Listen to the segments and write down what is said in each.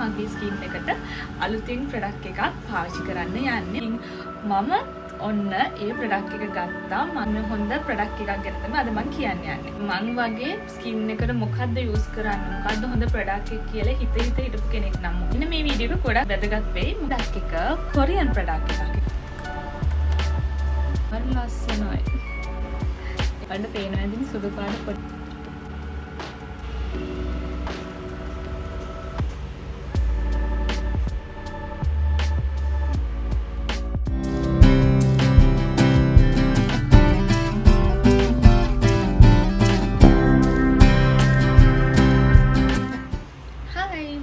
මගේ ස්කින් එකට අලුතින් ප්‍රොඩක්ට් එකක් පාවිච්චි කරන්න යන්නේ. මම ඔන්න ඒ ප්‍රොඩක්ට් එක ගත්තා. මම හොඳ ප්‍රොඩක්ට් එකක් ගැන තමයි අද මම කියන්න යන්නේ. මං වගේ ස්කින් එකට මොකද්ද යූස් කරන්නේ, මොකද්ද හොඳ ප්‍රොඩක්ට් එක කියලා හිතපු කෙනෙක් නම් මෙන්න මේ වීඩියෝ එක ගොඩක් වැදගත් වෙයි. ප්‍රොඩක්ට් එක කොරියන් ප්‍රොඩක්ට් එකක්. මම ලස්සනයි. වඩ පේනවා ඉතින් සුදු පාට පොඩි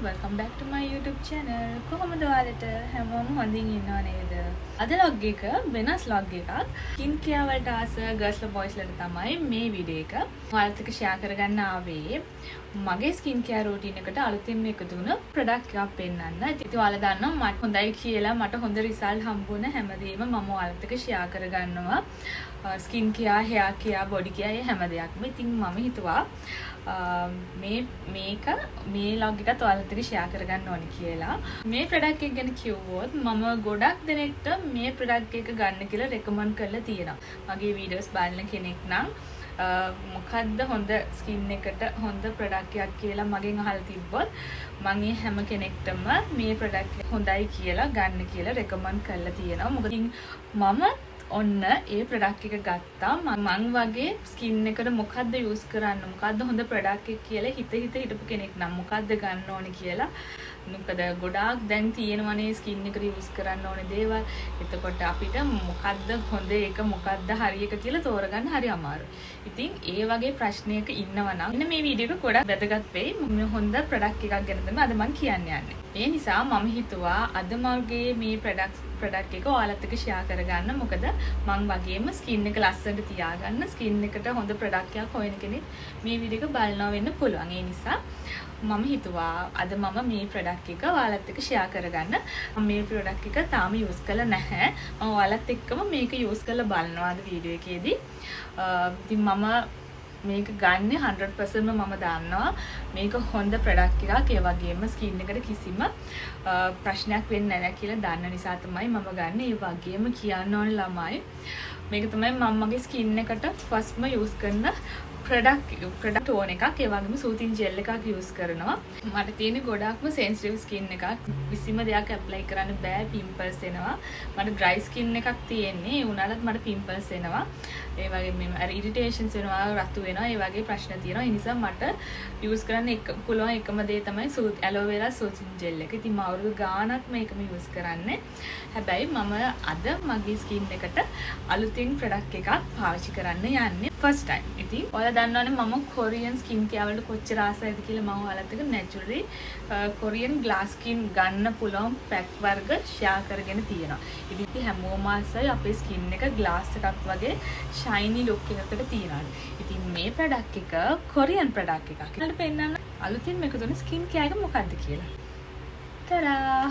welcome back to my YouTube channel. කොහොමද ඔයාලට හැමෝම හොඳින් ඉන්නව නේද? අද vlog එක වෙනස් vlog එකක්. skin care වලට ආස girls ලා boys ලාට තමයි මේ වීඩියෝ එක ඔයාලත් එක්ක share කරගන්න ආවේ. මගේ skin care routine එකට අලුතින්ම එකතු වුණ product එකක් පෙන්නන්න. ඉතින් ඔයාලා දන්නවා මට හොඳයි කියලා මට හොඳ result හම්බුන හැමදේම මම ඔයාලත් එක්ක share කරගන්නවා. skin care, hair care, body care හැම දෙයක්ම. ඉතින් මම හිතුවා මේ log එකත් ඔයාලත් එක්ක share කරගන්න ඕනි කියලා. මේ product එක ගැන කිව්වොත් මම ගොඩක් දෙනෙක්ට මේ product එක ගන්න කියලා recommend කරලා තියෙනවා. මගේ videos බලන කෙනෙක් නම් මොකද්ද හොඳ skin එකට හොඳ product එකක් කියලා මගෙන් අහලා තිබ්බොත් මම හැම කෙනෙක්ටම මේ product එක හොඳයි කියලා ගන්න කියලා recommend කරලා තියෙනවා. මොකද මම ඔන්න ඒ ප්‍රොඩක්ට් එක ගත්තා. මං වගේ ස්කින් එකට මොකද්ද යූස් කරන්න, මොකද්ද හොඳ ප්‍රොඩක්ට් එක කියලා හිතපු කෙනෙක් නම් මොකද්ද ගන්න ඕනේ කියලා. මොකද ගොඩාක් දැන් තියෙනවනේ ස්කින් එකට යූස් කරන්න ඕනේ දේවල්. එතකොට අපිට මොකද්ද හොඳ එක, මොකද්ද හරි එක කියලා තෝරගන්න හරි අමාරුයි. ඉතින් ඒ වගේ ප්‍රශ්නයක ඉන්නවා නම් මෙන්න මේ වීඩියෝ එක ගොඩක් වැදගත් වෙයි. මේ හොඳ ප්‍රොඩක්ට් එකක් ගැන තමයි අද මම කියන්න යන්නේ. ඒ නිසා මම හිතුවා අද මගේ මේ ප්‍රොඩක්ට් එක ඔයාලත් එක්ක share කරගන්න. මොකද මං වගේම ස්කින් එක ලස්සනට තියාගන්න, ස්කින් එකට හොඳ ප්‍රොඩක්ට් එකක් හොයන කෙනෙක් මේ වීඩියෝ එක බලනවා වෙන්න පුළුවන්. ඒ නිසා මම හිතුවා අද මම මේ ප්‍රොඩක්ට් එක ඔයාලත් එක්ක share කරගන්න. මම මේ ප්‍රොඩක්ට් එක තාම යූස් කරලා නැහැ. මම ඔයාලත් එක්කම මේක යූස් කරලා බලනවා අද වීඩියෝ එකේදී. ඉතින් මම මේක ගන්න 100%ම මම දන්නවා මේක හොඳ ප්‍රොඩක්ට් එකක්. ඒ වගේම ස්කින් එකට කිසිම ප්‍රශ්නයක් වෙන්නේ නැහැ කියලා දන්න නිසා තමයි මම ගන්න. ඒ වගේම කියන්න ඕනේ ළමයි මේක තමයි මම මගේ ස්කින් එකට ෆස්ට්ම යූස් කරන ප්‍රොඩක්ට් ඕන එකක්. ඒ වගේම සූතින් ජෙල් එකක් යූස් කරනවා. මට තියෙන ගොඩක්ම සෙන්සිටිව් ස්කින් එකක්. කිසිම දෙයක් ඇප්ලයි කරන්න බෑ, පිම්පල්ස් එනවා. මට ඩ්‍රයි ස්කින් එකක් තියෙන්නේ. ඒ වුණාලත් මට පිම්පල්ස් එනවා. ඒ වගේම අර ඉරිටේෂන්ස් වෙනවා, රතු වෙනවා. ඒ වගේ ප්‍රශ්න තියෙනවා. ඒ නිසා මට යූස් කරන්න පුළුවන් එකම දේ තමයි ඇලෝවෙරා සූතින් ජෙල් එක. ඉතින් මම අවුරුදු ගාණක් මේකම යූස් කරන්නේ. හැබැයි මම අද මගේ ස්කින් එකට අලුතින් ප්‍රොඩක්ට් එකක් පාවිච්චි කරන්න යන්නේ ෆස්ට් ටයිම්. ඉතින් ඔයාලා දන්නවනේ මම කොරියන් ස්කින් කෙයාර් වලට කොච්චර ආසයිද කියලා. මම ඔයාලත් එක්ක නැචරලි කොරියන් ග්ලාස් ස්කින් ගන්න පුළුවන් පැක් වර්ග ෂෙයා කරගෙන තියෙනවා. ඉතින් හැමෝම ආසයි අපේ ස්කින් එක ග්ලාස් එකක් වගේ ෂයිනි ලුක් එකකට තියනවා. ඉතින් මේ ප්‍රොඩක්ට් එක කොරියන් ප්‍රොඩක්ට් එකක්. ඊළඟට පෙන්නන්න අලුතින් මේක දුන්න ස්කින් කෙයාර් එක මොකක්ද කියලා. තරා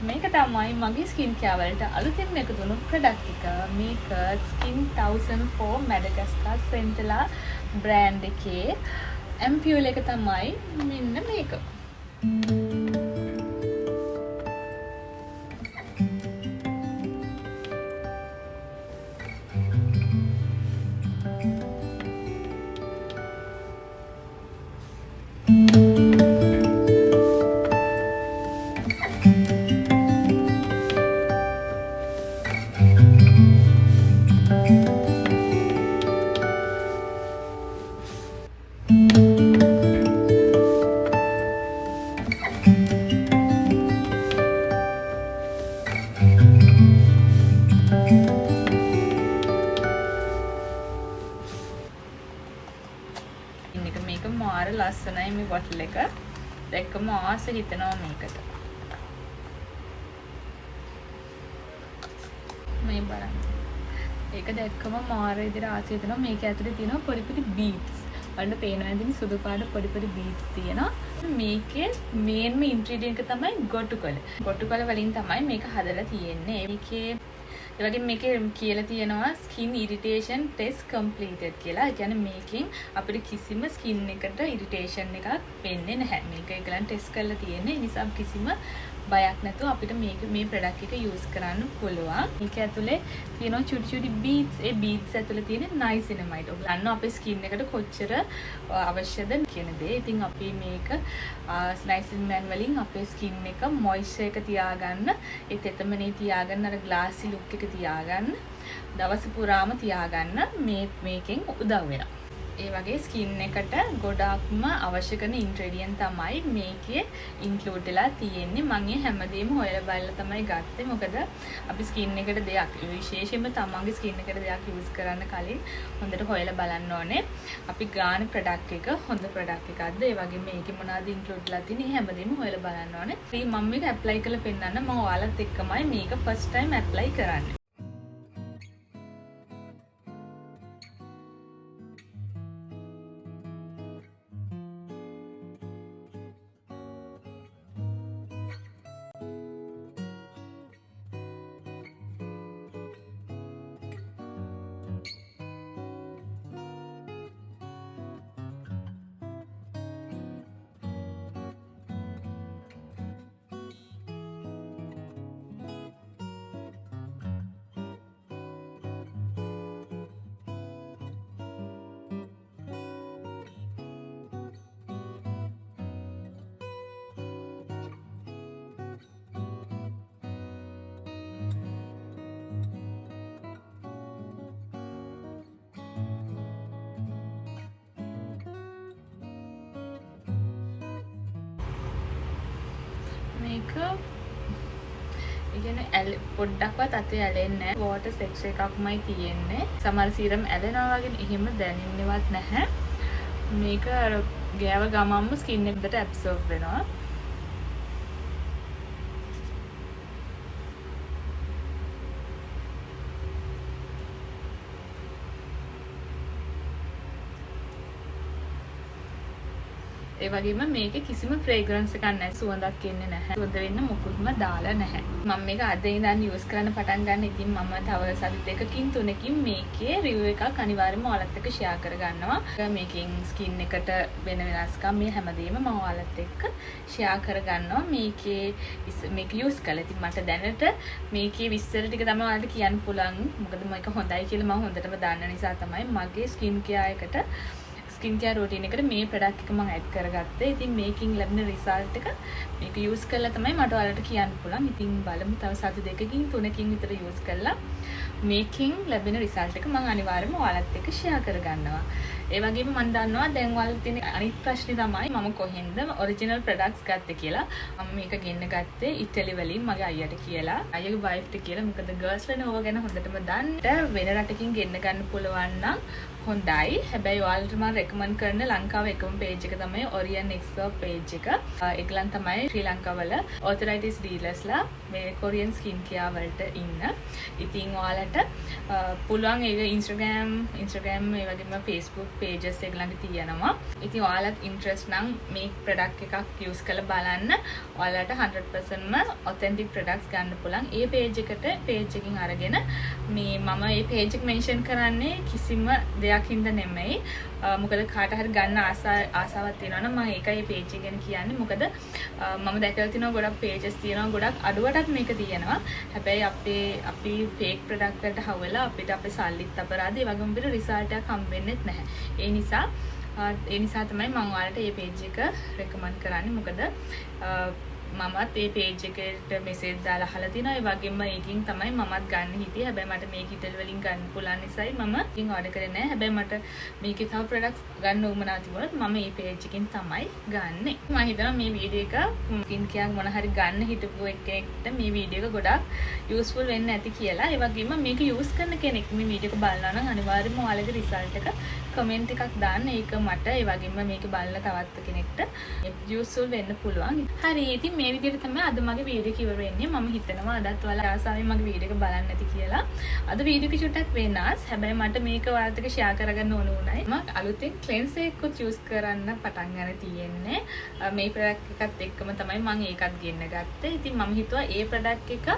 මේක තමයි මගේ ස්කින් කෙයාර් වලට අලුතින්ම එකතු වුණු ප්‍රොඩක්ට් එක. මේක Skin 1004 Madagascar Centella brand එකේ ampule එක තමයි මෙන්න මේක. මේක මාර ලස්සනයි මේ බොටල් එක. දැක්කම ආස හිතෙනවා මේකට. මේ බලන්න. ඒක දැක්කම මාර විදිහට ආස හිතෙනවා. මේක ඇතුලේ තියෙනවා පොඩි පොඩි බීඩ්ස්. බලන්න පේනවා ඉතින් සුදු පාට පොඩි පොඩි බීඩ්ස් තියෙනවා. මේකේ මේන්ම ඉන්ග්‍රීඩියන්ට් එක තමයි ගොටුකොළ. ගොටුකොළ වලින් තමයි මේක හදලා තියෙන්නේ. මේකේ ඒ වගේම මේකේ කියලා තියෙනවා skin irritation test completed කියලා. ඒ කියන්නේ මේකෙන් අපිට කිසිම skin එකට irritation එකක් වෙන්නේ නැහැ. මේක ඒගොල්ලන් ටෙස්ට් කරලා තියෙන්නේ. ඒ නිසා කිසිම බයක් නැතුව අපිට මේ ප්‍රොඩක්ට් එක යූස් කරන්න පුළුවන්. මේක ඇතුලේ තියෙනවා චුටි චුටි බීඩ්ස්. ඒ බීඩ්ස් ඇතුලේ තියෙන නයිසිනමයිඩ්. ඔයගොල්ලෝ දන්නවා අපේ ස්කින් එකට කොච්චර අවශ්‍යද කියන දේ. ඉතින් අපි මේක නයිසිනමයිඩ් වලින් අපේ ස්කින් එක මොයිස්චර් එක තියාගන්න, ඒ තෙතමනේ තියාගන්න, අර ග්ලාසි ලුක් එක තියාගන්න, දවස පුරාම තියාගන්න මේකෙන් උදව් වෙනවා. ඒ වගේ ස්කින් එකට ගොඩාක්ම අවශ්‍ය කරන ඉන්ග්‍රෙඩියන්ට් තමයි මේකේ ඉන්ක්ලූඩ් වෙලා තියෙන්නේ. මම මේ හැමදේම හොයලා බලලා තමයි ගත්තේ. මොකද අපි ස්කින් එකට දෙයක් විශේෂයෙන්ම තමන්ගේ ස්කින් එකට දෙයක් යූස් කරන්න කලින් හොඳට හොයලා බලන්න ඕනේ. අපි ගාන ප්‍රොඩක්ට් එක හොඳ ප්‍රොඩක්ට් එකක්ද? ඒ වගේම මේකේ මොනවද ඉන්ක්ලූඩ් වෙලා තියෙන්නේ? හැමදේම හොයලා බලන්න ඕනේ. ඉතින් මම මේක ඇප්ලයි කරලා පෙන්නන්න මම ඔයාලත් එක්කමයි මේක ෆස්ට් ටයිම් ඇප්ලයි කරන්නේ. මේක ඉගෙන පොඩ්ඩක්වත් අතේ ඇලෙන්නේ නැහැ. වෝටර් ටෙක්ස්චර් එකක්මයි තියෙන්නේ. සමහර සීරම් ඇලෙනවා වගේ එහෙම දැනෙන්නේවත් නැහැ. මේක අර ගෑව ගමම්ම ස්කින් එකට ඇබ්සෝබ් වෙනවා. ඒ වගේම මේකේ කිසිම ෆ්‍රේග්‍රන්ස් එකක් නැහැ. සුවඳක් එන්නේ නැහැ. සුවඳ වෙන්න මොකුත්ම දාලා නැහැ. මම මේක අද ඉඳන් යූස් කරන්න පටන් ගන්න. ඉතින් මම තව සති දෙකකින් තුනකින් මේකේ රිවිව් එකක් අනිවාර්යයෙන්ම ඔයාලත් එක්ක ෂෙයා කරගන්නවා. මේකෙන් ස්කින් එකට වෙන වෙනස්කම් මේ හැමදේම මම ඔයාලත් එක්ක ෂෙයා කරගන්නවා. මේක යූස් කළා. ඉතින් මට දැනට මේකේ විස්තර ටික තමයි ඔයාලට කියන්න පුළුවන්. මොකද මේක හොඳයි කියලා මම හොඳටම දන්න නිසා තමයි මගේ ස්කින් කෙයාර් එකට ස්කින් කෙයාර් රූටින් එකට මේ ප්‍රොඩක්ට් එක මම ඇඩ් කරගත්තේ. ඉතින් මේකෙන් ලැබෙන රිසල්ට් එක මේක යූස් කරලා තමයි මට ඔයාලට කියන්න පුළුවන්. ඉතින් බලමු තව සති දෙකකින් තුනකින් විතර යූස් කරලා මේකෙන් ලැබෙන රිසල්ට් එක මම අනිවාර්යයෙන්ම ඔයාලත් එක්ක ෂෙයා කරගන්නවා. ඒ වගේම මම දන්නවා දැන් ඔයාලට තියෙන අනිත් ප්‍රශ්නේ තමයි මම කොහෙන්ද ඔරිජිනල් ප්‍රොඩක්ට්ස් ගත්තේ කියලා. මම මේක ගෙන්න ගත්තේ ඉටලි වලින් මගේ අයියට කියලා. අයියගේ වයිෆ්ට කියලා. මොකද ගර්ල්ස් ලනේ ඕවා ගැන හොඳටම දන්න. වෙන රටකින් ගෙන්න ගන්න පුළුවන් නම් හොඳයි. හැබැයි ඔයාලට මම රෙකමන්ඩ් කරන ලංකාවේ එකම පේජ් එක තමයි Orion Expert page එක. ඒගොල්ලන් තමයි ශ්‍රී ලංකාවල authorities dealersලා මේ කොරියන් ස්කින් කෙයාර් වලට ඉන්න. ඉතින් ඔයාලට පුළුවන් ඒක Instagram ඒ වගේම Facebook pages එකලඟ තියෙනවා. ඉතින් ඔයාලත් interest නම් මේ product එකක් use කරලා බලන්න. ඔයාලට 100%ම authentic products ගන්න පුළුවන්. ඒ page එකකින් අරගෙන මේ මම මේ page එක mention කරන්නේ කිසිම දෙයක් හින්දා නෙමෙයි. මොකද කාට හරි ගන්න ආසාවක් තියෙනවා නම් මම ඒකයි මේ page එක ගැන කියන්නේ. මොකද මම දැකලා තිනවා ගොඩක් pages තියෙනවා. ගොඩක් අඩුවටත් මේක තියෙනවා. හැබැයි අපි fake product වලට හවලා අපිට අපේ සල්ලිත් අපරාධ ඒ වගේම අපිට result එකක් හම්බෙන්නේ නැහැ. ඒ නිසා තමයි මම ඔයාලට මේ page එක recommend කරන්නේ. මොකද මමත් මේ page එකට message දාලා අහලා තිනවා. ඒ වගේම ඒකින් තමයි මමත් ගන්න හිටියේ. හැබැයි මට මේක ඉටලි වලින් ගන්න පුළුවන් නිසායි මම ඉතින් order කරේ නැහැ. හැබැයි මට මේකේ තව products ගන්න උවමනා තිබුණොත් මම මේ page එකෙන් තමයි ගන්නෙ. මම හිතනවා මේ වීඩියෝ එක ස්කින් කෙයාර් මොන හරි ගන්න හිටපු එකෙක්ට මේ වීඩියෝ එක ගොඩක් useful වෙන්න ඇති කියලා. ඒ වගේම මේක use කරන කෙනෙක් මේ වීඩියෝ එක බලනවා නම් අනිවාර්යයෙන්ම ඔයාලගේ result එක comment එකක් දාන්න. ඒක මට ඒ වගේම මේක බලන තවත් කෙනෙක්ට useful වෙන්න පුළුවන්. හරි. ඉතින් මේ විදිහට තමයි අද මගේ වීඩියෝ එක ඉවර වෙන්නේ. මම හිතනවා අදත් ඔයාලා ආසාවෙන් මගේ වීඩියෝ එක බලන්න නැති කියලා. අද වීඩියෝ එක චුට්ටක් වෙනස්. හැබැයි මට මේක ඔයාලට ෂෙයා කරගන්න ඕන උනායි. මම අලුතෙන් ක්ලෙන්සර් එකකුත් යූස් කරන්න පටන් ගන්න තියෙන්නේ. මේ ප්‍රොඩක්ට් එකත් එක්කම තමයි මම ඒකත් ගෙන්න ගත්තේ. ඉතින් මම හිතුවා ඒ ප්‍රොඩක්ට් එක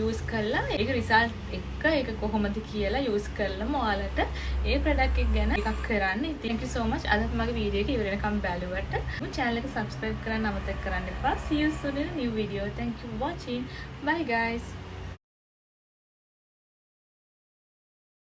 යූස් කරලා ඒක රිසල්ට් එක ඒක කොහොමද කියලා යූස් කරලම ඔයාලට ඒ ප්‍රොඩක්ට් එක ගැන එකක් කරන්න. ඉතින් thank you so much. අදත් මගේ වීඩියෝ එක ඉවර වෙනකම් බැලුවට මම channel එක subscribe කරන්න අමතක කරන්න එපා. See you soon in a new video. Thank you for watching. Bye guys.